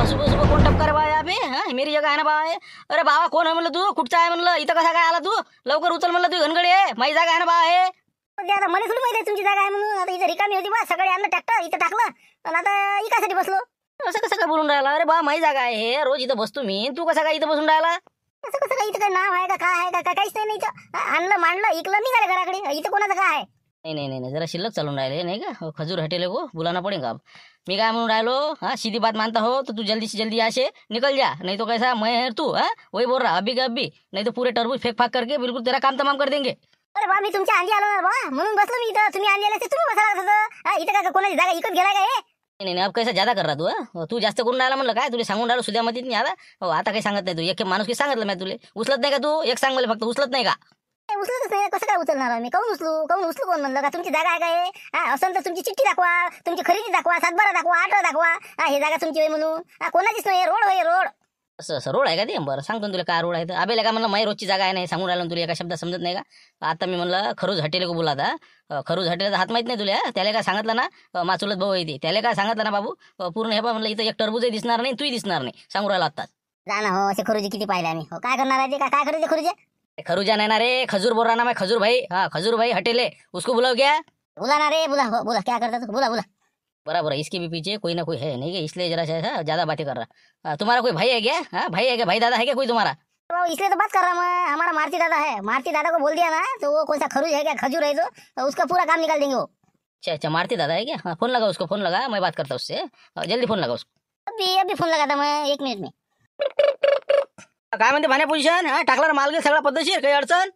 सुबह सुबह कोण टपका रे बा या बे? हाँ मेरी जगह आहे ना बा हे. अरे बाबा कोण आहे म्हणलं तू? कुठचा आहे म्हणलं? इथं कसा काय आला तू? लवकर उचल म्हणलं तू घनगडी आहे. माझी जागा आहे ना बा हे. आता मला थोडी माहिती आहे तुमची जागा आहे म्हणून. आता इथं रिकामी होती बा, सकाळी आणलं ट्रॅक्टर इथं टाकलं आणि आता इकासाठी बसलो. असं कसं काय बोलून राहिला? अरे बा माझी जागा आहे हे. रोज इथं बसतो मी. तू कसा काय इथं बसून राहिला? असं कसं काय? इथं काय नाव आहे का काय आहे का काहीच नाही इथं. आणलं मांडलं इकलं निघालं घराकडे. इथं कोणाचं काय आहे? नहीं, जरा शिल्लक चालून राहिले नाही का? खजूर हटेले को बुलाना पड़ेगा अब. मी काय म्हणून राहिलो? हाँ सीधी बात मानता हो तो तू जल्दी से जल्दी यहाँ से निकल जा, नहीं तो कैसा मैं है तू हाँ वही बोल रहा अभी के अभी, नहीं तो पूरे तरबूज फेंक फाक करके बिल्कुल तेरा काम तमाम कर देंगे. अरे बा मी तुमच्या आंधी आलो ना बा, म्हणून बसलो मी इथं. तुम्ही आणलेले असते तुम्ही बसायला होतं. इथं काय कोणाची जागा इकत गेला काय? नहीं, अब कैसा ज्यादा कर रहा तू हाँ? तू जास्त करून राहिला म्हणलं काय? तुला सांगून राहिलो सुद्यामध्ये नाही आता. हो आता काही सांगत नाही तू. एक माणूस की सांगितलं मी तुले. उचलत नाही का तू? एक सांग मला फक्त, उचलत नाही का? उचलतच नाही. कसं काय उचलणार मी? काऊन उचलू कोण म्हणलं का? तुमची जागा आहे काय? हा असं तर तुमची चिठ्ठी दाखवा, तुमची खरेदी दाखवा, 7/12 दाखवा, 8 दाखवा. हा हे जागा तुमची होय म्हणून. कोणाचीच नाही. रोड होय रोड. असं रोड आहे का ते? बरं सांगतो तुला काय रोड आहे तर. अबे का म्हणलं माझी रोजची जागा आहे नाही सांगून राहिलो तुला एका शब्दात समजत नाही का? आता मी म्हणलं खरूज हटेले को बोलाता. खरूज हटेलेचा हात माहित नाही तुला? त्याला काय सांगितलं ना माचुलत भाऊ येते त्याला काय सांगितलं ना बाबू पूर्ण हे बा म्हणलं इथं एक टरबूजही दिसणार नाही तूही दिसणार नाही सांगून राहिला आत्ताच. जा ना हो. असे खरुजी किती पाहिले आम्ही. हो काय करणार आहे ते? काय खरेदी खरुजे? खरूजा नहीं ना रे, खजूर बोल रहा ना मैं. खजूर भाई हाँ खजूर भाई हटेले उसको बुलाओ क्या? बोला ना रे. बोला हो, बोला क्या करता तू? बोला. बराबर है, इसके भी पीछे कोई ना कोई है नहीं क्या? इसलिए जरा सा ज्यादा बातें कर रहा. तुम्हारा कोई भाई है क्या? हाँ भाई है क्या? भाई दादा है क्या कोई तुम्हारा? तो इसलिए तो बात कर रहा मैं. हमारा मारती दादा है. मारती दादा को बोल दिया ना तो वो कौन सा खरूज है क्या खजूर है तो उसका पूरा काम निकाल देंगे वो. अच्छा मारती दादा है क्या? हाँ फोन लगा उसको, फोन लगा मैं बात करता हूँ उससे. जल्दी फोन लगा उसको. अभी फोन लगा था मैं 1 मिनट में. काय म्हणते भाण्या पोझिशन? हा टाकला माल गे सगळा पद्धतशीर, काही अडचण?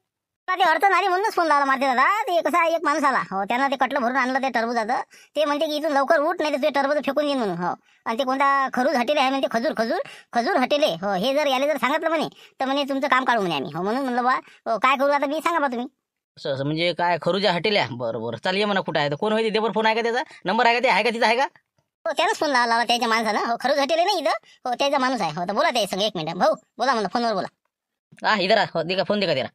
ते अडचण आली म्हणूनच फोन लावला मारती दादा. ते कसा एक माणूस आला हो, त्यांना ते कटलं भरून आणलं ते टरबूजाचं. ते म्हणते की इथून लवकर उठ नाही तर ते टरबूज फेकून देईन म्हणून. हो आणि ते कोणता खरूज हटेले आहे म्हणते. खजूर हटेले. हो हे जर याले जर सांगितलं म्हणे तर म्हणे तुमचं काम काढू म्हणे आम्ही. हो म्हणून म्हणलं बा हो, काय करू आता मी सांगा बा तुम्ही. असं म्हणजे काय खरूजा हटेल्या? बरं चाल ये म्हणा. कुठं आहे कोण होते ते? बरं फोन आहे का त्याचा? नंबर आहे का ते? आहे का तिथं आहे का? हो त्यानंच फोन लावला त्याच्या माणसानं. हो खरूज हटेले नाही इथं. हो त्याचा माणूस आहे. हो तर बोला त्या संग 1 मिनिट. भाऊ बोला म्हणलं फोनवर बोला. हाँ इधर आ. हो देखा फोन देखा तेरा.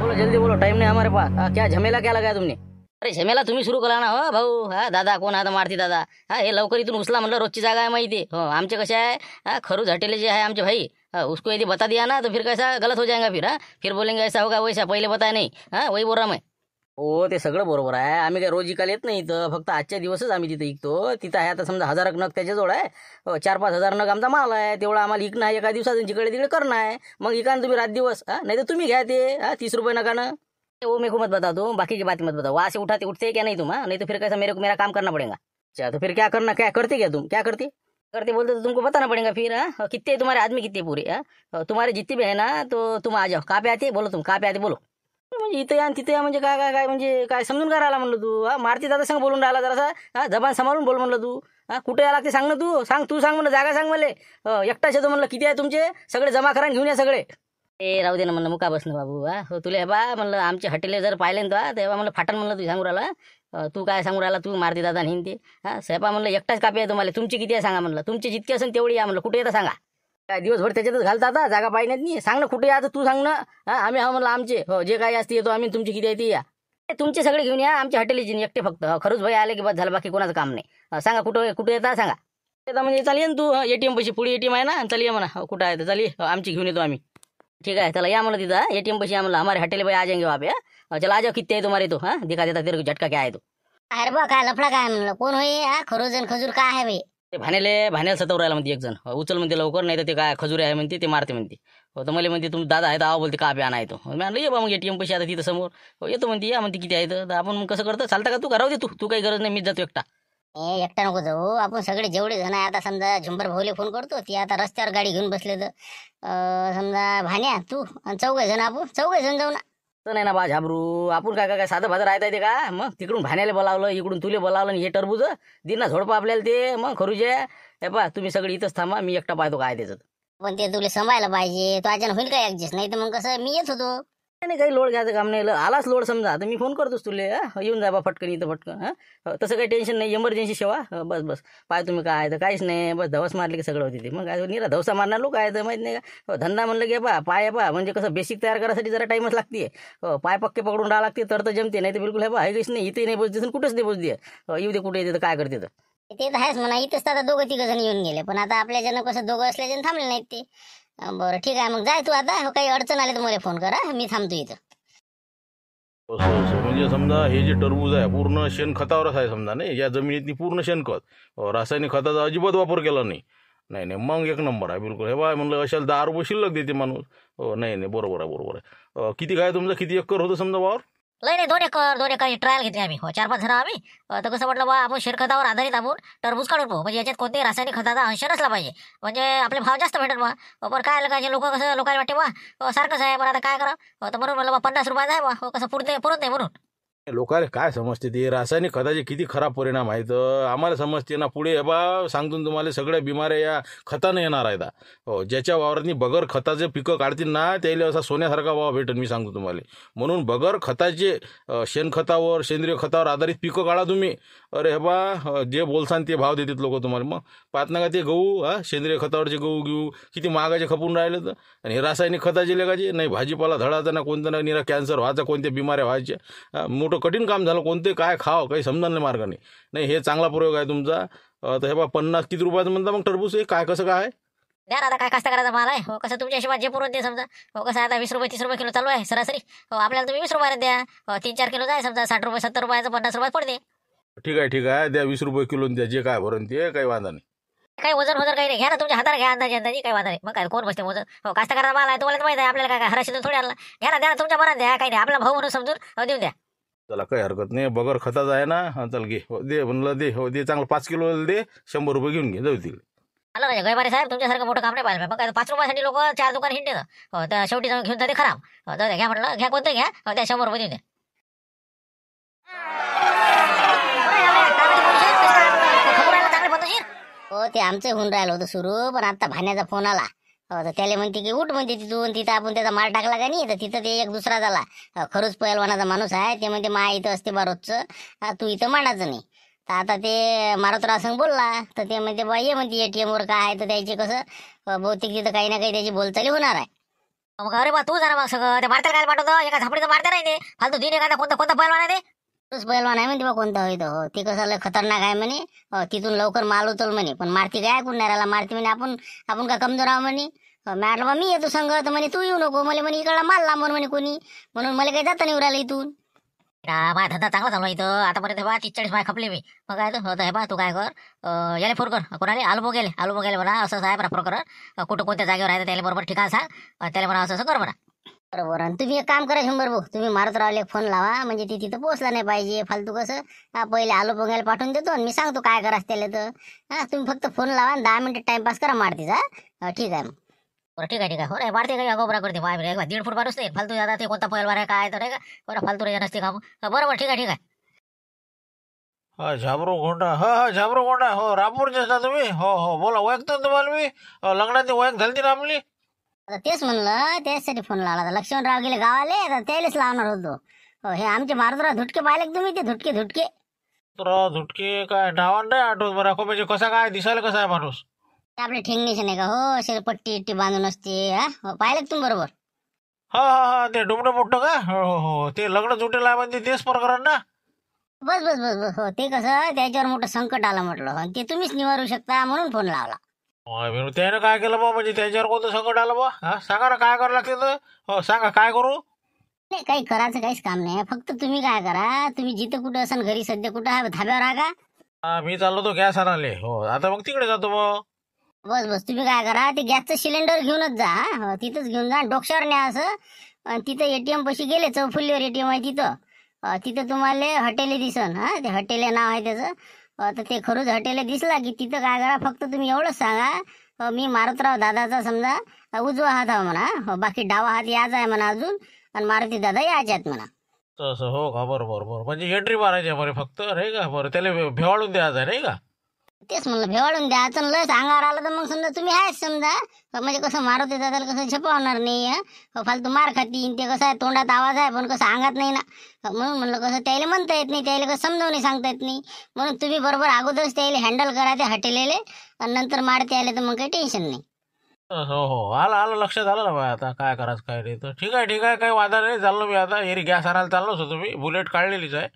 बोलो जल्दी बोलो, टाइम नहीं हमारे पास. क्या झमेला क्या लगाया तुमने? अरे झमेला तुम्ही सुरू करा ना हो भाऊ. हा दादा कोण आता मारती दादा. हा हे लवकर इथून उचला म्हणलं. रोजची जागा आहे माहिती. हो आमचे कसे आहे हा खरूज हटेले जे आहे आमचे भाई. हाँ उसको यदि बता दिया ना तो फिर कैसा गलत हो जाएगा फिर. हाँ फिर बोलेंगे ऐसा होगा वैसा, पहिले बताया नहीं. हाँ वही बोल रहा मैं. हो ते सगळं बरोबर आहे. आम्ही काय रोज इकायला येत नाही इथं. फक्त आजच्या दिवसच आम्ही तिथं इकतो. तिथं आहे आता समजा 1000 नग त्याच्याजवळ आहे. 4-5 हजार नग आमचा माल आहे. तेवढा आम्हाला इकणं आहे एका दिवसात. जिकडे तिकडे करणं आहे. मग इका तुम्ही रात दिवस. नाही तर तुम्ही घ्या ते 30 रुपये नकानं. वो मेरे को मत बता दो, बाकी की बात मत बताओ. वहाँ से उठाते उठते क्या नहीं तुम? नहीं तो फिर कैसा मेरा काम करना पड़ेगा. अच्छा तो फिर क्या करना? क्या करते क्या तुम? क्या करते बोलते तो तुमको बताना पड़ेगा फिर. हाँ कितने तुम्हारे आदमी कितने पूरे? तुम्हारे जितने भी है ना तो तुम आ जाओ. कहाँ पे आते बोलो तुम? कहाँ पे आते बोलो. म्हणजे इथं या आणि तिथं या म्हणजे काय म्हणजे काय समजून काय राहिला म्हणलं तू? हा मारती दादा संग बोलून राहिला जरासा. हा जबान सांभाळून बोल म्हणलं तू. हा कुठे या लागते सांग ना तू. तू सांग म्हणलं. जागा सांग मला. एकटाच येतो म्हणलं. किती आहे तुमचे? सगळे जमा करा घेऊन या सगळे. ए राहू दे ना म्हणलं. मुका बसणं बाबू. हा हो तुला हे बा म्हणलं आमचे हटेले जर पाहिले ना तेव्हा म्हणलं फाटन म्हणलं. तू सांगू राहिला. तू काय सांगू राहिला? तू मारती दादा नाही ते. हा साहेबा म्हणलं एकटाच कापी आहे तुम्हाला. तुमची किती आहे सांगा म्हणलं. तुमची जितकी असेल तेवढी या म्हणलं. कुठे येतं सांगा. काय दिवसभर त्याच्यातच घालता आता जागा पाहिजे नाही. सांग ना कुठे यायचं तू सांग ना. हा आम्ही हा म्हणलं आमचे हो जे काही असते येतो आम्ही. तुमची किती आहे ती या. तुमचे सगळे घेऊन या. आमच्या हॉटेलची एकटे फक्त. खरूच भाई आले की बस झालं. बाकी कोणाचं काम नाही. सांगा कुठे येता सांगा. येता म्हणजे चाल ये ना तू. ATM पशी पुढे ATM आहे ना. चल ये म्हणा. कुठं आहे तर चल ये. आमची घेऊन येतो आम्ही. ठीक है चला या म्हणलं तिथं. ATM पशी या म्हणलं. हमारे हॉटेल पे आ जाएंगे वहाँ पे. चला आ जाओ. कितने है तुम्हारे तो? हाँ दिखा देता तेरे को झटका क्या है तो. अरे बा काय लफडा काय म्हणलं. कोण होई हा खरूज आणि खजूर काय आहे बे? ते भाण्याला सतवर राहिला म्हणते एक जण. उचल म्हणते लवकर नाही तर ते काय खजुरे आहे म्हणते ते मारते म्हणते. हो तर मला म्हणते तुम्ही दादा आहे तर आवा बोलते का पे आणा येतो. मी म्हणलं ये बा मग ATM पैसे आता तिथं समोर. हो येतो म्हणते या म्हणते किती आहे तर आपण मग कसं करतो चालतं का? तू करावं दे तू काही गरज नाही. मीच जातो एकटा. एकटा नको जाऊ. आपण सगळे जेवढे जण आहे आता समजा झुंबर भाऊले फोन करतो. ती आता रस्त्यावर गाडी घेऊन बसले तर समजा भाण्या तू आणि 4 जण आपण 4 जण जाऊ ना. तर नाही ना बा झाबरू. आपण काय साधं भाजं राहता येते का? मग तिकडून भाण्याला बोलावलं इकडून तुले बोलावलं. हे टरबूज दिन ना झोडपं आपल्याला ते. मग खरूजे हे पा तुम्ही सगळे इथंच थांबा. मी एकटा पाहतो काय त्याचं. पण ते तुला सांभाळायला पाहिजे. तो अचानक होईल का ऍडजस्ट? नाही तर मग कसं मी येत होतो. नाही काही लोड घ्यायचं काम नाही. आलाच लोड समजा तर मी फोन करतोच तुले. येऊन जा बा फटकन इथं फटकन. तसं काही टेन्शन नाही. इमर्जन्सी सेवा. बस पाय तुम्ही काय आहे तर काहीच नाही. बस धवस मारले की सगळं होते ते. मग काय निरा धवसा मारणार लोक आहे तर माहीत नाही का? धंदा म्हणलं की पाय म्हणजे कसं बेसिक तयार करायसाठी जरा टाईमच लागते. पाय पक्के पकडून राहा लागते तर जमते. नाही तर बिलकुल आहे काहीच नाही. इथे नाही बसते कुठंच नाही बसते. येऊ दे कुठे येते तर काय करते तर. ते तर आहेच म्हणा. इथंच तर आता दोघं तिघ जण येऊन गेले, पण आता आपल्या जण कसं दोघं असल्याचे थांबले नाहीत ते. बरं ठीक आहे, मग जाय तू आता. हो, काही अडचण आली तर मला फोन करा, मी थांबतो इथं. असं असं म्हणजे समजा हे जे टरबूज आहे पूर्ण शेणखतावरच आहे समजा, नाही या जमिनीतनी पूर्ण शेणखत, रासायनिक खताचा अजिबात वापर केला नाही. नाही नाही, मग एक नंबर आहे बिलकुल. हे बा म्हणलं अशाला 10 रुपये शिल्लक देते माणूस. हो नाही नाही, बरोबर आहे बरोबर आहे. किती काय तुमचं, किती एकर होतं समजा वावर? लय नाही, 2 एकर ट्रायल घेतली आम्ही. हो 4-5 जण आम्ही. तर कसं म्हटलं बा, आपण शेणखतावर आधारित आपण टरबूज काढून पाहू, म्हणजे याच्यात कोणत्याही रासायनिक खताचा अंश नसला पाहिजे, म्हणजे आपले भाव जास्त भेटत बा. पण काय लोकांचे कसं लोकांना वाटते बा सारखंच आहे, पण आता काय करा. तर म्हणून म्हणलं बा 50 रुपयाचा आहे बा, कसं पुरत नाही म्हणून. लोकांना काय समजते ते रासायनिक खताचे किती खराब परिणाम आहेत. आम्हाला समजते ना. पुढे हे बा सांगतो तुम्हाला, सगळ्या बिमाऱ्या या खतानं येणार आहेत. हो, ज्याच्या वावरातनी बगर खताचे पिकं काढतील ना, त्याला असा सोन्यासारखा भाव भेटेल, मी सांगतो तुम्हाला. म्हणून बगर खताचे शेणखतावर सेंद्रिय खतावर आधारित पिकं काढा तुम्ही. अरे हे बा जे बोलसान ते भाव देतात लोक तुम्हाला. मग पाहत ना का ते गहू, सेंद्रिय खतावरचे गहू घेऊ किती महागाचे खपून राहिले तर. आणि हे रासायनिक खताचे लेगाचे नाही, भाजीपाला धडाचा ना, कोणतं ना निरा कॅन्सर व्हायचा, कोणत्या बिमाऱ्या व्हायच्या. मोठं कठीण काम झालं. कोणते काय खाव काही समजा नाही मार्ग नाही. नाही हे चांगला प्रयोग आहे तुमचा. तर हे बा 50 किती रुपयाचं म्हणता मग टरबूज हे काय कसं काय? द्या ना, आता काय कास्तकाराचा माल आहे. हो कसं तुमच्या हिशोबात जे पुरवत ते समजा. हो कसं आता 20 रुपये 30 रुपये किलो चालू आहे सरासरी. हो आपल्याला तुम्ही 20 रुपयाला द्या. 3-4 किलो जाय समजा, 60 रुपये 70 रुपयाचं 50 रुपयात पडते. ठीक आहे ठीक आहे, द्या 20 रुपये किलो द्या, जे काय भरून ते काही वांधा नाही. काही वजन काही नाही, घ्या ना तुमच्या हाताला, घ्या अंदाजे काही वादा नाही. मग काय कोण बसते वजन. हो कास्तकाराचा माल आहे, तुम्हाला माहिती आहे आपल्याला काय हराशीतून थोडी आणला. घ्या ना, द्या ना तुमच्या मनात, द्या काही नाही, आपला भाऊ म्हणून समजून देऊन द्या. चला काही हरकत नाही, बगर खताचा आहे ना. चल घे, हो दे म्हणलं दे, हो दे चांगलं 5 किलो दे. 100 रुपये घेऊन घे, जाऊ तिकडे. आलं नाही गैबारे साहेब, तुमच्यासारखं मोठं काम नाही पाहिलं. मग काय 5 रुपयासाठी लोक 4 दुकान हिंडते. हो तर शेवटी जाऊन घेऊन जाते खराब. हो जाऊ द्या, घ्या म्हटलं, घ्या कोणतं घ्या. हो द्या 100 रुपये देऊन द्या. हो ते आमचं होऊन राहिलं होतं सुरू, पण आता भाण्याचा फोन आला. हो तर त्याला म्हणते की उठ म्हणते तिथून. तिथं आपण त्याचा माल टाकला का नाही, तर तिथं ते एक दुसरा झाला. खरंच पहिलवानाचा माणूस आहे. ते म्हणते मा इथं असते बा रोजचं, तू इथं मांडायचं नाही. तर आता ते मारुतराव संग बोलला, तर ते म्हणते बा ये म्हणते ATM वर काय आहे, तर त्याचे कसं बहुतेक तिथं काही ना काही त्याची बोलचाली होणार आहे. मग अरे बा तू जरा मग सगळं ते मारत्याला काय पाठवतो, एका झापडीचं मारत्या नाही ते फालतू. दिन एखादा कोणता कोणता पहिलवान आहे ते. तोच पहिलवान आहे म्हणते बा कोणता होईल. हो ते कसं लय खतरनाक आहे म्हणे. तिथून लवकर माल उचल म्हणे, पण मारती काय कुणाला मारती म्हणे. आपण काय कमजोर आहो म्हणे. मॅडम बा मी येतो संग, तर म्हणे तू येऊ नको. मला म्हणे इकडला माल लांबवर म्हणे कोणी, म्हणून मला काही जाता नाही राहिलं इथून. माझा धंदा चांगला चालू आहे इथं आतापर्यंत. बा 30-40 माय खपले मी. मग काय तर हे बा तू काय कर, याले फोन कर. कोणाले आलू गेले म्हणा, असं आहे बरं कर. कुठं कोणत्या जागेवर आहे त्याला बरोबर ठिकाण सांग. त्याला म्हणा असं कर बरं. बरोबर. आणि तुम्ही एक काम करा शंभर भाऊ, तुम्ही मारुतरावला एक फोन लावा, म्हणजे ती तिथं पोहोचला नाही पाहिजे. फालतू कसं पहिले आलू पोंगायला पाठवून देतो आणि मी सांगतो काय करायचं त्याला. तर तुम्ही फक्त फोन लावा आणि 10 मिनिटं टाइमपास करा मारतीचा. ठीक आहे मग. बरं ठीक आहे हो रे, मारते काही अगोबरा करते. 1.5 फूट माणूस नाही फालतू. आता ते कोणता पहिलवान आहे काय तर नाही का, बरं फालतू रे नसते काम. बरोबर ठीक आहे. हा झाबरू गोंडा, हा झाबरू गोंडा. हो रामपूरचे ना तुम्ही? हो हो बोला. ओळखतो ना तुम्हाला मी. लग्नाची ओळख झाली ना आपली. आता तेच म्हणलं, त्याचसाठी फोन लावला होता. लक्ष्मणराव गेले गावाले, तर त्यालाच लावणार होतो. हो हे आमचे मारुतराव धुटके पाहिले का तुम्ही? ते धुटके तर झुटके काय नावान नाही आठवत बरं. म्हणजे कसा काय दिसायला कसा आहे माणूस? आपले ठेंगणीचे नाही का, हो असे पट्टी बांधून असते. हो पाहिले का तुम्ही बरोबर? हा हा हा ते डुमडं मोठं का? हो हो हो ते लग्न जुटेल आहे म्हणजे तेच प्रकरण ना. बस बस बस बस. हो ते कसं त्याच्यावर मोठं संकट आलं म्हटलं, हो, ते तुम्हीच निवारू शकता म्हणून फोन लावला. त्यानं काय केलं बा? म्हणजे त्याच्यावर कोणतं संकट आलं बा? हा सांगा ना काय करावं लागते तर. हो सांगा काय करू. नाही काही करायचं काहीच काम नाही. फक्त तुम्ही काय करा, तुम्ही जिथं कुठं असाल घरी सध्या कुठं आहे, धाब्यावर आहे का? हा मी चाललो तो गॅस आणाले. हो आता मग तिकडे जातो मग. बस बस तुम्ही काय करा, ते गॅसचं सिलेंडर घेऊनच जा. हो, तिथंच घेऊन जा, डोक्यावर न्या असं. आणि तिथं ATM पशी गेले, चौफुल्लीवर ATM आहे तिथं. तिथं तुम्हाला हॉटेले दिसन. हा ते हॉटेले नाव आहे त्याचं. तर ते खरूच हॉटेले दिसला की तिथं काय करा, फक्त तुम्ही एवढंच सांगा, मी मारुतराव दादाचा समजा उजवा हात आहे म्हणा. हो बाकी डावा हात याच आहे म्हणा अजून, आणि मारुती दादा याच आहेत म्हणा. तसं हो का? बरोबर बरोबर. म्हणजे एंट्री मारायची आहे बरे फक्त नाही का? बरं त्याला भेवाळून द्यायचं आहे नाही का? तेच म्हणलं भेवाळून द्यायचं. लय अंगावर आलं तर मग समजा तुम्ही आहेच समजा. म्हणजे कसं मारुती दादाला कसं छपावणार नाही. फालतू मार खातीन. ते कसं आहे तोंडात आवाज आहे पण कसं अंगात नाही ना. म्हणून म्हणलं कसं त्याला म्हणता येत नाही, त्याला कसं समजावून सांगता येत नाही. म्हणून तुम्ही बरोबर अगोदरच त्याला हँडल करा ते हॉटेलेले, आणि नंतर मारते आले तर मग काही टेन्शन नाही. हो हो आलं आलं लक्षात आलं ना बा आता काय करायचं काय नाही तर ठीक आहे काही वादा नाही. चाललो मी आता एरी गॅस आणायला चाललोच होतो मी. बुलेट काढलेलीच आहे.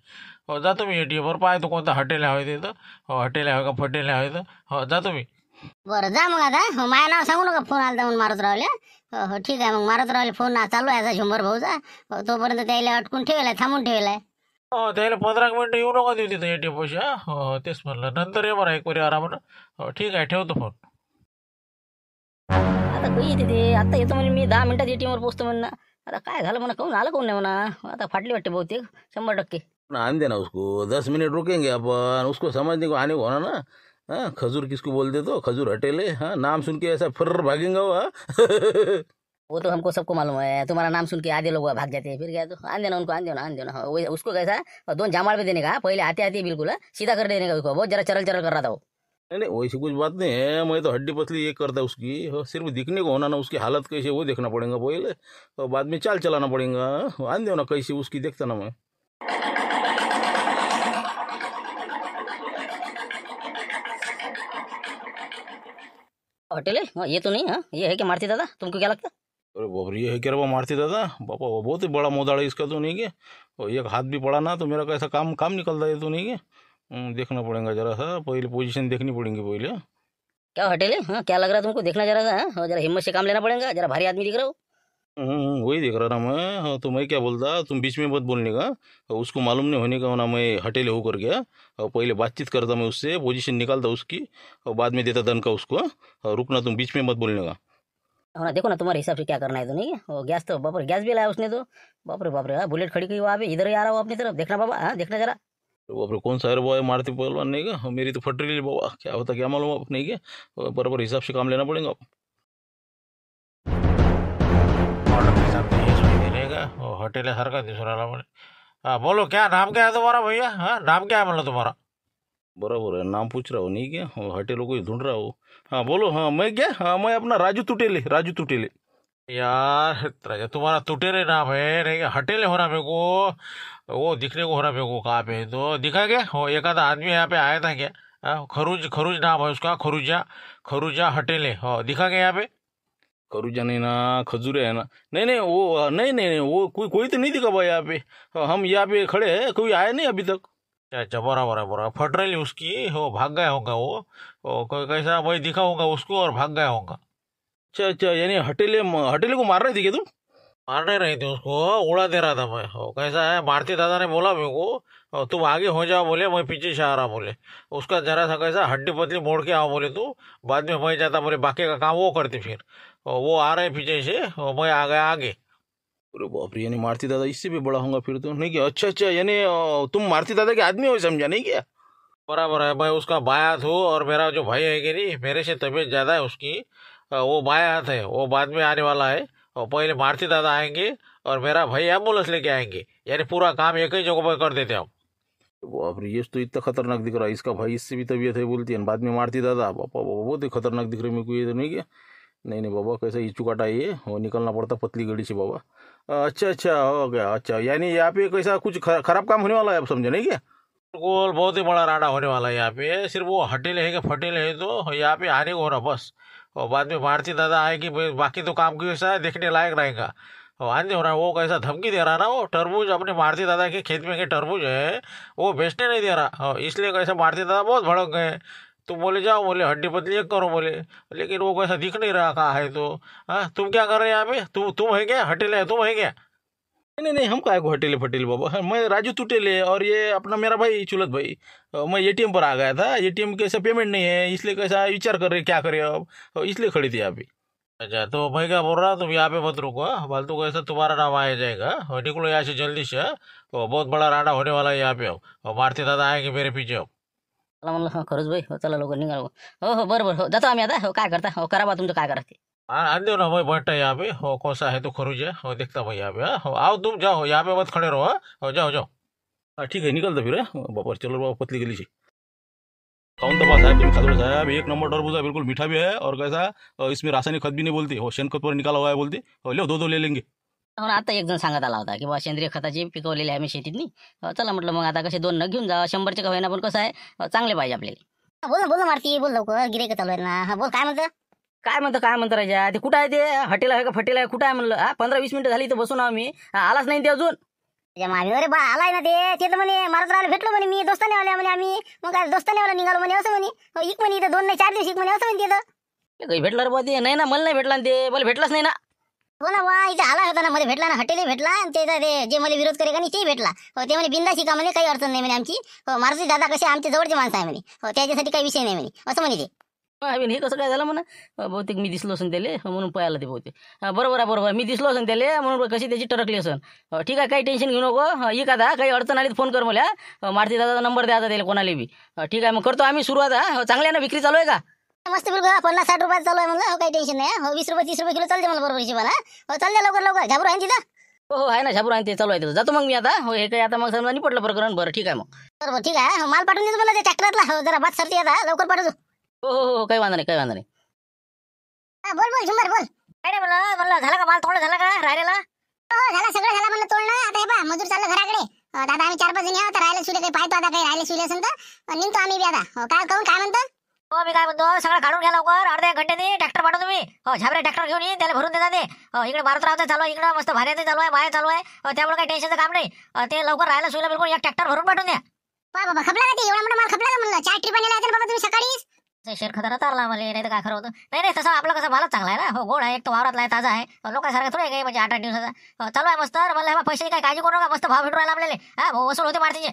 हो जातो मी ATM वर पाहतो कोणतं हॉटेल हवे तिथं. हो हॉटेल हवे का फटेल हवे तर हो जातो मी. बरं जा मग आता. हो माझं नाव सांगू नका, फोन आला म्हणून मारत राहिले. हो हो ठीक आहे मग, मारत राहिले फोन. चालू आहे आता शंभर भाऊचा. हो, तोपर्यंत त्याला अटकून ठेवलाय, थांबून ठेवलाय. हो त्याला 15 मिनिटं येऊ नका देऊ तिथं ATM पैसे. हो हो तेच म्हणलं नंतर ये बरं एक वरी आरामानं. हो ठीक आहे ठेवतो फोन. आता काही येते ते, आता येतो म्हणजे मी 10 मिनिटात ATM वर पोहोचतो म्हणणं. आता काय झालं म्हणा, काहून आलं काहून नाही म्हणा. आता फाटली वाटते बहुतेक 100%. आन देना उसको, 10 मिनट रुकेंगे अपन. उसको समझने को आने को होना ना. हाँ, खजूर किसको बोलते तो खजूर हटेले. हाँ, नाम सुन के ऐसा फर्र भागेंगे वो. हाँ? वो तो हमको सबको मालूम है, तुम्हारा नाम सुन के आधे लोग भाग जाते हैं, फिर क्या तो आन देना उनको, आन देना आन देना. हाँ, उसको कैसा 2 जामाड़ पे देने का, पहले आते आते बिल्कुल सीधा कर देने का उसको. बहुत जरा चरल चरल कर रहा था वो. नहीं नहीं वैसी कुछ बात नहीं है. मैं तो हड्डी पतली ये करता उसकी. हाँ, सिर्फ दिखने को होना ना, उसकी हालत कैसे वो देखना पड़ेगा पहले. और बाद में चाल चलाना पड़ेगा. हाँ, आन दो ना कैसी उसकी देखता ना मैं. होटल है हाँ, ये तो नहीं. हाँ ये है कि मारती दादा, तुमको क्या लगता? अरे बाप रे, ये है क्या रे बा मारती दादा. बापा वो बहुत ही बड़ा मोदाड़ है इसका तो नहीं क्या. और एक हाथ भी पड़ा ना तो मेरा कैसा काम काम निकलता है तो नहीं क्या. देखना पड़ेगा जरा सा, पहले पोजीशन देखनी पड़ेगी पहले. क्या होटल है हाँ, क्या लग रहा है तुमको, देखना जरा सा. हाँ जरा हिम्मत से काम लेना पड़ेगा, जरा भारी आदमी दिख रहा हो. वही देख रहा ना मैं. हाँ, तो मैं क्या बोलता, तुम बीच में मत बोलने का. और उसको मालूम नहीं होने का होना मैं हटेले होकर गया. और पहले बातचीत करता मैं उससे, पोजीशन निकालता उसकी और बाद में देता दन का उसको. और रुकना तुम बीच में मत बोलने का. हाँ देखो ना तुम्हारे हिसाब से क्या करना है तो नहीं है. वो गैस तो बाप रे, गैस भी लाया उसने तो. बाप रे हाँ, बुलेट खड़ी की वहाँ पे, इधर ही आ रहा हो अपनी तरफ. देखना बाबा, हाँ देखना जरा. तो बाप रे, कौन सा है बॉय मारती पहलवान नहीं का. मेरी तो फट रही है बाबा, क्या होता क्या मालूम अब नहीं क्या. बराबर हिसाब से काम लेना पड़ेगा. ऑर्डर के साथ ये सोई देने का. हो हॉटेल है हर का दिसू राहिला म्हणे. हाँ बोलो क्या नाम क्या है तुम्हारा भैया. हाँ नाम क्या है म्हणलं तुम्हारा. बराबर है, नाम पूछ रहा हो नहीं क्या. हटेलों को ही ढूंढ रहा हो. हाँ बोलो. हाँ मैं क्या, हाँ मैं अपना राजू तुटेले, राजू तुटेले. यार राजा तुम्हारा तुटेरे नाम है नहीं क्या. हटेले हो रहा मेरे को. वो दिखने को हो रहा मेरे को कहाँ पे है तो दिखा क्या. हो एक आधा आदमी यहाँ पे आया था क्या. हाँ, खरूज खरूज नाम है उसका. खरूजा खरूजा हटेले. हो दिखा क्या यहाँ पे. खरूजा नहीं ना, खजूरे है ना. नहीं नहीं वो नहीं नहीं नहीं, वो कोई कोई तो नहीं दिखा भाई यहाँ पे. हम यहाँ पे खड़े हैं, कोई आया नहीं अभी तक. अच्छा बराबर है बराबर. फट रही उसकी. हो भाग गया होगा वो. कोई कैसा भाई दिखा होगा उसको और भाग गया होगा. अच्छा अच्छा, यानी हटेले हटेले को मार रहे थे क्या तुम. मार नहीं रही थी उसको, उड़ा दे रहा था मैं. हो कैसा है मारती दादा ने बोला मेरे को. तुम आगे हो जाओ बोले, मैं पीछे से आ रहा बोले. उसका जरा सा कैसा हड्डी पतली मोड़ के आओ बोले तू. बाद में मैं जाता बोले, बाकी का काम वो करते फिर. वो आ रहे पीछे से. मैं आ गया आगे. अरे बाप रे, यानी मारती दादा इससे भी बड़ा होगा फिर तो नहीं क्या. अच्छा अच्छा, यानी तुम मारती दादा के आदमी हो समझा नहीं क्या. बराबर है. मैं उसका बाया हाथ हूँ और मेरा जो भाई है कि नहीं, मेरे से तबीयत ज़्यादा है उसकी. वो बाया हाथ है, वो बाद में आने वाला है. और पहले मारती दादा आएंगे और मेरा भाई एम्बुलेंस लेके आएंगे. यानी पूरा काम एक ही जगह पर कर देते हम. बाप रे, ये तो इतना खतरनाक दिख रहा है. इसका भाई इससे भी तबीयत है बोलती है, बाद में मारती दादा. पापा बहुत ही खतरनाक दिख रही है मेरे को ये तो नहीं क्या. नहीं नहीं बाबा, कैसा इचू काटा है ये. वो निकलना पड़ता पतली गड़ी से बाबा. अच्छा अच्छा हो गया. अच्छा यानी यहाँ पे कैसा कुछ खराब काम होने वाला है, आप समझे नहीं क्या. बिल्कुल बहुत ही बड़ा राडा होने वाला है यहाँ पे. सिर्फ वो हटेले है कि फटेले है तो यहाँ पे आने को हो रहा बस. और बाद में मारती दादा आएगी, बाकी तो काम कैसा देखने लायक रहेगा. और आने हो रहा वो कैसा धमकी दे रहा ना. वो तरबूज अपने मारती दादा के खेत में के तरबूज है वो बेचने नहीं दे रहा. इसलिए कैसा मारती दादा बहुत भड़क गए. तुम बोले जाओ बोले हड्डी पतली एक करो बोले. लेकिन वो कैसा दिख नहीं रहा कहाँ है तो. हाँ तुम क्या कर रहे हैं यहाँ पे. तुम है क्या हटेले है, तुम है क्या. नहीं नहीं नहीं, हम काय को हटेले फटेले बाबा. हाँ, मैं राजू तुटेले और ये अपना मेरा भाई चुलत भाई. मैं ATM पर आ गया था. ATM कैसा पेमेंट नहीं है, इसलिए कैसा विचार कर रहे क्या करे अब. इसलिए खड़ी थी यहाँ पे. अच्छा तो मैं क्या बोल रहा, तुम यहाँ पे मत रुको. फालतू को ऐसा तुम्हारा नाम आया जाएगा. और निकलो यहाँ से जल्दी से. बहुत बड़ा राडा होने वाला है यहाँ पे अब. और मारती दादा आएंगे मेरे पीछे अब. चला म्हणलं हो खरंच भाई. हो चला लवकर निघा. हो हो बरोबर. हो जातो आम्ही आता. हो काय करता, हो करा बा तुमचं काय करा ते. आन दो ना मैं बैठा यहाँ पे. हो कौन सा है तो खरूज है. हो देखता भाई यहाँ पे. हो आओ तुम जाओ, यहाँ पे मत खड़े रहो. हो जाओ जाओ. हाँ ठीक है, निकलता फिर. बाबा चलो बाबा पतली गली से. काउंट तो पास है तुम्हें खादोड़ साहब. एक नंबर टरबूज है, बिल्कुल मीठा भी है. और कैसा इसमें रासायनिक खत भी नहीं बोलती. हो शेण खत पर निकाला हुआ है बोलती. ले दो ले लेंगे. हो ना, आता एक जण सांगत आला होता की बा सेंद्रिय खताची पिकवलेली आहे मी शेतीतनी. चला म्हटलं मग आता कसे 2 नग घेऊन जा. 100चे का होईना पण कसं आहे चांगले पाहिजे आपल्याला. बोल ना मारती, बोल लवकर, गिरे का चालू आहे ना. हा बोल काय म्हणतं. काय म्हणतं राजा ते कुठं आहे ते हॉटेल आहे का फटेल आहे कुठं आहे म्हणलं 15-20 मिनिटं झाली तर बसून आम्ही आलाच नाही ते अजून त्याच्या मागे अरे बा आलाय ना ते तर म्हणे मारत राहिला भेटलो म्हणे मी दोस्ताने आल्या म्हणे आम्ही मग काय दोस्ताने वाला निघालो म्हणे असं म्हणे एक म्हणे इथं 2 नाही 4 दिवस एक म्हणे असं म्हणते काही भेटलं रे बा ते नाही ना मला नाही भेटला ते मला भेटलाच नाही ना हो ना वा इथे आला होता ना मध्ये भेटला ना हॉटेल भेटला आणि ते जे मला विरोध करे का नाही ते भेटला ते म्हणे बिंदाशी का म्हणे काही अडचण नाही म्हणे आमची मारुती दादा कसे आमचे जवळचे माणसं आहे म्हणे त्याच्यासाठी काही विषय नाही म्हणे असं म्हणे ते हे कसं काय झालं म्हणा बहुतेक मी दिसलो असेल त्याले म्हणून पळाला ते बहुतेक बरोबर मी दिसलो असेल त्याले म्हणून कशी त्याची टरकली असेल ठीक आहे काही टेन्शन घेऊ नको ये का काही अडचण आली तर फोन कर मला मारुती दादाचा नंबर द्यायचा त्याला कोणाला बी ठीक आहे मग करतो आम्ही सुरुवात चांगल्या ना विक्री चालू आहे का मस्त बिलकुल 50-60 रुपयात चालू आहे म्हणलं काही टेन्शन नाही 20 रुपये 30 रुपये किलो चालते मला बरोबर हिशोबाला चालते लवकर झाबरू आहे तिथं हो आहे ना झाबरू आहे ते चालू आहे त्याचं जातो मग मी आता हो हे काही आता मग समजा निपटलं प्रकरण बरं ठीक आहे मग बरोबर ठीक आहे माल पाठवून देतो मला ते ट्रॅक्टरला जरा बात सरते आता लवकर पाठवतो हो काही वांधा नाही बोल झुंबर बोल काय नाही म्हणलं झालं का माल तोडलं झालं का राहिलेला हो झाला सगळं झालं म्हणलं तोडणं आता हे पहा मजूर चाललं घराकडे दादा आम्ही 4-5 जण आता राहिले सुले काही पाहतो आता काही राहिले सुले असेल तर निघतो आम्ही बी आता काय म्हणतो हो मी काय म्हणतो सगळं काढून घ्या लवकर अर्ध्या 1 घंट्याने ट्रॅक्टर पाठवतो तुम्ही हो झाबरे ट्रॅक्टर घेऊन येईन त्याला भरून देता ते इकडे मारुत रावचं चालू आहे इकडे मस्त भाऱ्याचं चालू आहे माया चालू आहे त्यामुळे काही टेन्शनचं काम नाही ते लवकर राहायला सुईला बिलकुल एक ट्रॅक्टर भरून पाठवून द्या बाबा खपला का ते एवढा मोठा माल खपला का म्हणलं 4 ट्रिपा नेला बाबा तुम्ही सकाळीच शेरखताना तारला मला नाही तर काय खरं होतं नाही तसं आपलं कसं मालच चांगला आहे ना हो गोड आहे एक तो वावरातला आहे ताजा आहे लोकांसारखं थोडं काही म्हणजे 8-8 दिवसाचा चालू आहे मस्त मला पैसे काय काळजी करू नका मस्त भाव भेटू राहिला आपल्याला वसूल होते मारतीचे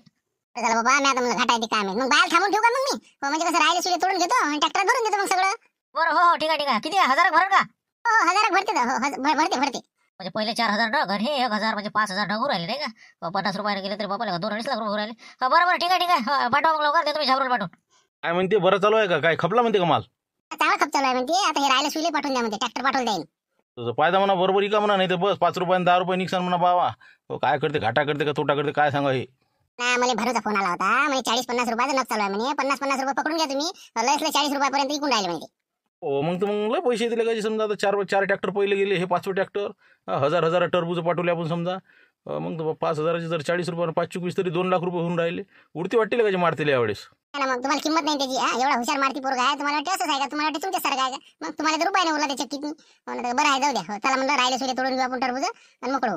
चला बाबा मी आता मला घाटायचे काम आहे मग बाहेर थांबून ठेवू का मग मी म्हणजे कसं राहिले सुले तोडून घेतो आणि ट्रॅक्टर भरून देतो मग सगळं बरं हो ठीक आहे किती 1000 भरण का हो 1000 भरते म्हणजे पहिले 4000 डग आणि 1000 म्हणजे 5000 डग राहिले नाही का 50 रुपयाने गेले तरी बापाला 2-2.5 लाख रुपये राहिले बरं ठीक आहे पाठवा मग लवकर देतो मी झाबरून पाठवून काय म्हणते बरं चालू आहे का काय खपला म्हणते का माल चांगला खप चालू आहे म्हणते आता हे राहिले सुले पाठवून द्या म्हणते ट्रॅक्टर पाठवून द्यायन तुझं फायदा म्हणा बरोबर का म्हणा नाही तर बस 5 रुपये 10 रुपये नुकसान म्हणा बाबा काय करते घाटा करते का तोटा करते काय सांगा हे ना मला भरूचा फोन आला होता म्हणजे 40-50 रुपयाचा नग चालू आहे म्हणे 50-50 रुपये पकडून घ्या तुम्ही लयसले 40 रुपयापर्यंत विकून राहिले म्हणजे हो मग तर मग लय पैसे दिले का समजा आता 4 ट्रॅक्टर पहिले गेले हे 5 ट्रॅक्टर 1000 टरबूज पाठवले आपण समजा मग तर 5000चे जर 40 रुपये 5-20 तरी 2 लाख रुपये होऊन राहिले उडती वाटते का मारतील यावेळेस मग तुम्हाला किंमत नाही त्याची एवढा हुशार मारती पोरगा आहे तुम्हाला वाटतं असंच आहे का तुम्हाला वाटतं तुमच्यासारखं आहे का मग तुम्हाला तर रुपये नाही उरला त्याच्या किती बरं आहे जाऊ द्या चला म्हणलं राहिले सुले तोडून घेऊ आपण टरबूज आणि मोकळू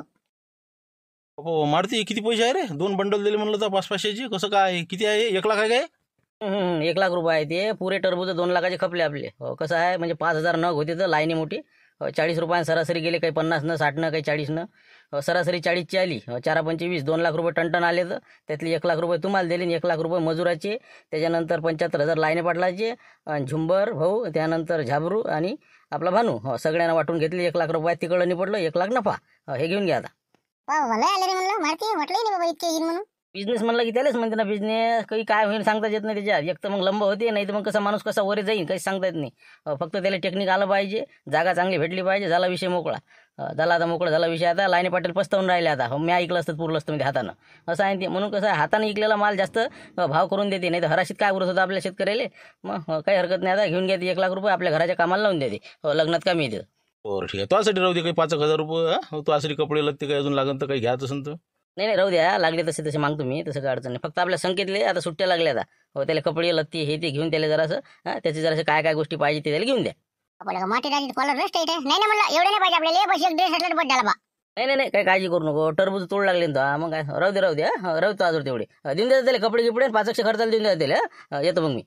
हो मारती किती पैसे आहे रे 2 बंडल दिले म्हणलं तर 500-500ची कसं काय किती आहे 1 लाख आहे काय 1 लाख रुपये आहे ते पुरे टरबूज 2 लाखाचे खपले आपले कसं आहे म्हणजे 5000 नग होते तर लाईनी मोठी 40 रुपयानं सरासरी गेले काही 50 न 60 न काही 40 न सरासरी 40ची आली 4-5-20 2 लाख रुपये टन आले तर त्यातली 1 लाख रुपये तुम्हाला दिले 1 लाख रुपये मजुराचे त्याच्यानंतर 75,000 लाईने पाटलाचे आणि झुंबर भाऊ त्यानंतर झाबरू आणि आपला भानू सगळ्यांना वाटून घेतले 1 लाख रुपये तिकडं निपटलं 1 लाख नफा हे घेऊन घ्या आता भले आले रे म्हणलं मारती म्हटलं नाही बाबा इतके येईन म्हणून बिझनेस म्हणलं की त्यालाच म्हणते ना बिझनेस काही काय होईल सांगता येत नाही त्याच्यात एक तर मग लंब होते नाही तर मग कसा माणूस कसा वर जाईल काही सांगता येत नाही फक्त त्याला टेक्निक आलं पाहिजे जागा चांगली भेटली पाहिजे झाला विषय मोकळा झाला आता मोकळा झाला विषय आता लाईने पाटील पस्तवून राहिले आता मी ऐकलं असतं पुरलं असतं म्हणजे हातानं असं आहे ते म्हणून कसं आहे हाताने ऐकलेला माल जास्त भाव करून देते नाही तर हराशीत काय उरत होतं आपल्या शेतकऱ्याला मग काही हरकत नाही आता घेऊन घेते 1 लाख रुपये आपल्या घराच्या कामाला लावून देते लग्नात कमी येते बरं ठीक आहे तुझ्यासाठी राहू दे काही 5,000 रुपये तुझ्यासाठी कपडे लगते काही अजून लागेल तर काही घ्यायचं असेल तर नाही राहू द्या लागले तसे मागतो मी तसं काय अडचण नाही फक्त आपल्या संकेतले आता सुट्ट्या लागल्या आता त्याला कपडे लत्ती हे ते घेऊन त्याला जरासं त्याचे जरासं काय गोष्टी पाहिजे ते त्याला घेऊन द्या आपल्याला मोठी राहिली कॉलर रेस्ट आहे नाही म्हणलं एवढे नाही पाहिजे आपल्याला बस एक ड्रेस असला बस झाला बा नाही काही काळजी करू नको टरबूज तोड लागले ना मग काय राहू दे राहू द्या राहू तो आजवर तेवढे देऊन द्या त्याला कपडे गिपडे 500 खर्चाला देऊन द्या त्याला येतो मग मी